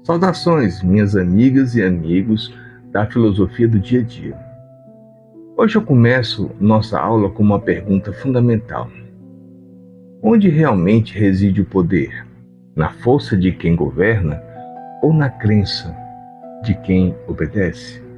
Saudações, minhas amigas e amigos da filosofia do dia a dia. Hoje eu começo nossa aula com uma pergunta fundamental. Onde realmente reside o poder? Na força de quem governa ou na crença de quem obedece?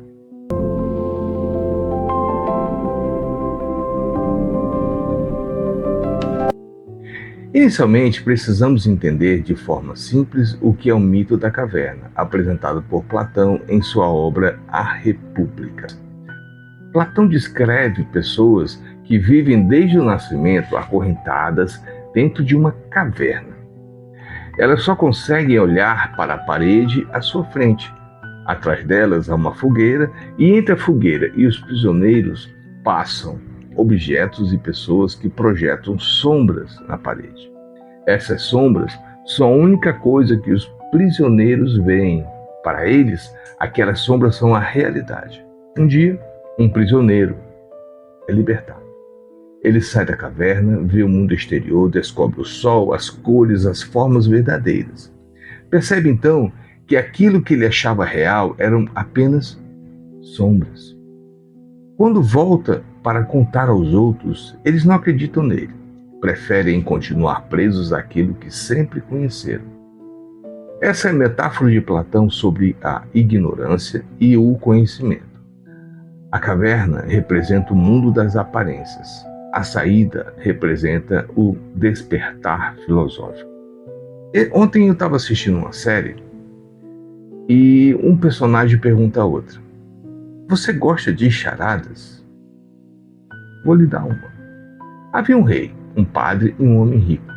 Inicialmente, precisamos entender de forma simples o que é o mito da caverna, apresentado por Platão em sua obra A República. Platão descreve pessoas que vivem desde o nascimento acorrentadas dentro de uma caverna. Elas só conseguem olhar para a parede à sua frente. Atrás delas há uma fogueira e entre a fogueira e os prisioneiros passam objetos e pessoas que projetam sombras na parede. Essas sombras são a única coisa que os prisioneiros veem. Para eles, aquelas sombras são a realidade. Um dia, um prisioneiro é libertado. Ele sai da caverna, vê o mundo exterior, descobre o sol, as cores, as formas verdadeiras. Percebe então que aquilo que ele achava real eram apenas sombras. Quando volta para contar aos outros, eles não acreditam nele. Preferem continuar presos àquilo que sempre conheceram. Essa é a metáfora de Platão sobre a ignorância e o conhecimento. A caverna representa o mundo das aparências. A saída representa o despertar filosófico. Ontem eu estava assistindo uma série e um personagem pergunta a outra: "Você gosta de charadas?" Vou lhe dar uma. Havia um rei, um padre e um homem rico.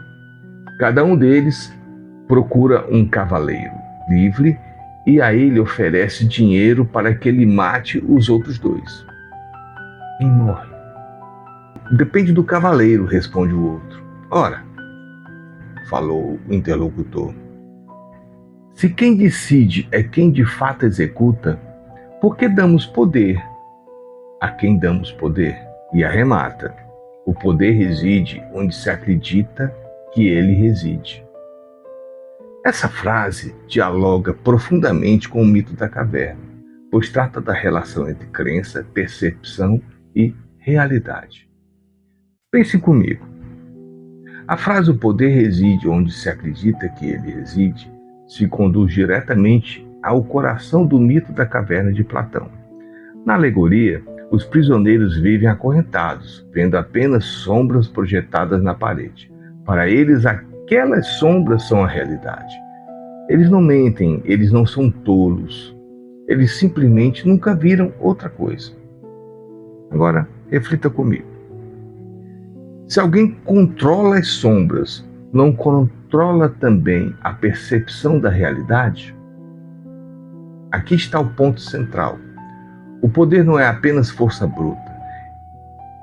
Cada um deles procura um cavaleiro livre e a ele oferece dinheiro para que ele mate os outros dois. Quem morre? Depende do cavaleiro, responde o outro. Ora, falou o interlocutor, se quem decide é quem de fato executa, por que damos poder a quem damos poder? E arremata: o poder reside onde se acredita que ele reside. Essa frase dialoga profundamente com o mito da caverna, pois trata da relação entre crença, percepção e realidade. Pense comigo. A frase "o poder reside onde se acredita que ele reside" se conduz diretamente ao coração do mito da caverna de Platão. Na alegoria, os prisioneiros vivem acorrentados, vendo apenas sombras projetadas na parede. Para eles, aquelas sombras são a realidade. Eles não mentem, eles não são tolos. Eles simplesmente nunca viram outra coisa. Agora, reflita comigo. Se alguém controla as sombras, não controla também a percepção da realidade? Aqui está o ponto central. O poder não é apenas força bruta.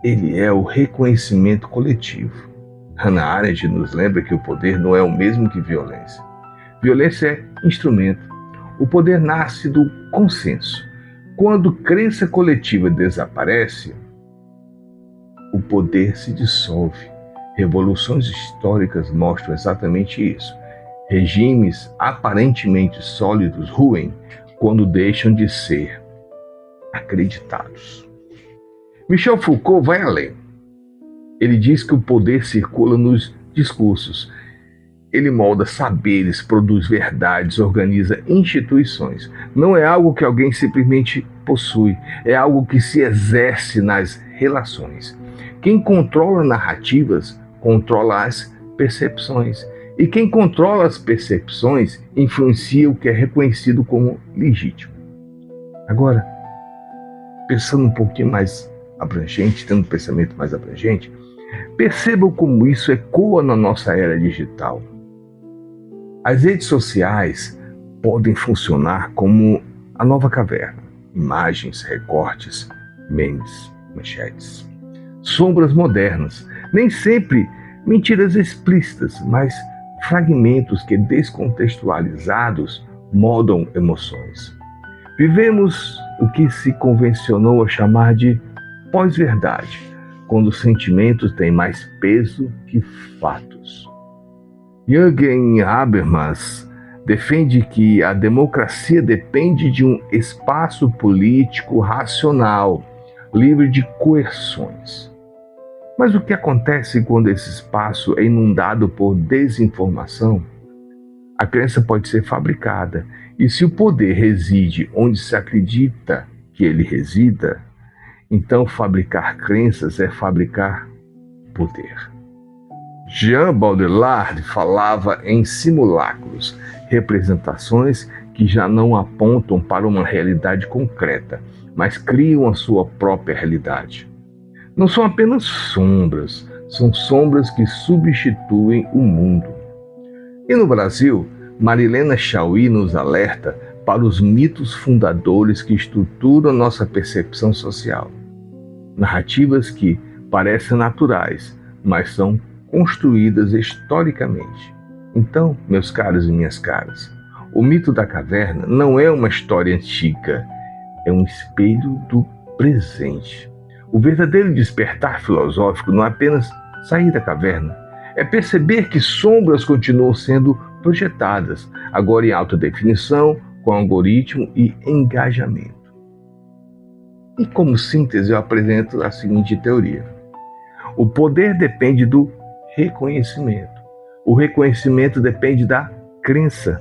Ele é o reconhecimento coletivo. Hannah Arendt nos lembra que o poder não é o mesmo que violência. Violência é instrumento. O poder nasce do consenso. Quando crença coletiva desaparece, o poder se dissolve. Revoluções históricas mostram exatamente isso. Regimes aparentemente sólidos ruem quando deixam de ser acreditados. Michel Foucault vai além. Ele diz que o poder circula nos discursos. Ele molda saberes, produz verdades, organiza instituições. Não é algo que alguém simplesmente possui, é algo que se exerce nas relações. Quem controla narrativas, controla as percepções. E quem controla as percepções, influencia o que é reconhecido como legítimo. Agora, pensando um pouquinho mais abrangente, tendo um pensamento mais abrangente, percebam como isso ecoa na nossa era digital. As redes sociais podem funcionar como a nova caverna. Imagens, recortes, memes, manchetes. Sombras modernas, nem sempre mentiras explícitas, mas fragmentos que, descontextualizados, moldam emoções. Vivemos o que se convencionou a chamar de pós-verdade, quando os sentimentos têm mais peso que fatos. Jürgen Habermas defende que a democracia depende de um espaço político racional, livre de coerções. Mas o que acontece quando esse espaço é inundado por desinformação? A crença pode ser fabricada, e se o poder reside onde se acredita que ele resida, então fabricar crenças é fabricar poder. Jean Baudrillard falava em simulacros, representações que já não apontam para uma realidade concreta, mas criam a sua própria realidade. Não são apenas sombras, são sombras que substituem o mundo. E no Brasil, Marilena Chauí nos alerta para os mitos fundadores que estruturam nossa percepção social. Narrativas que parecem naturais, mas são construídas historicamente. Então, meus caros e minhas caras, o mito da caverna não é uma história antiga, é um espelho do presente. O verdadeiro despertar filosófico não é apenas sair da caverna, é perceber que sombras continuam sendo projetadas, agora em alta definição, com algoritmo e engajamento. E como síntese eu apresento a seguinte teoria. O poder depende do reconhecimento. O reconhecimento depende da crença.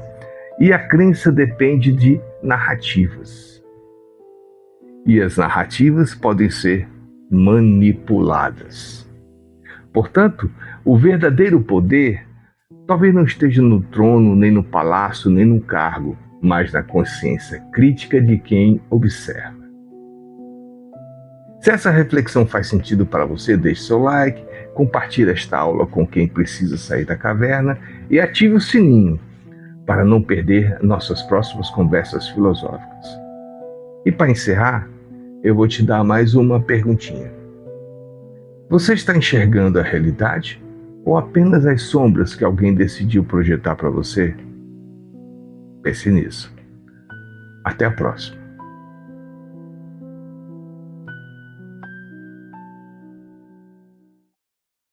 E a crença depende de narrativas. E as narrativas podem ser manipuladas. Portanto, o verdadeiro poder talvez não esteja no trono, nem no palácio, nem no cargo, mas na consciência crítica de quem observa. Se essa reflexão faz sentido para você, deixe seu like, compartilhe esta aula com quem precisa sair da caverna e ative o sininho para não perder nossas próximas conversas filosóficas. E para encerrar, eu vou te dar mais uma perguntinha. Você está enxergando a realidade ou apenas as sombras que alguém decidiu projetar para você? Pense nisso. Até a próxima.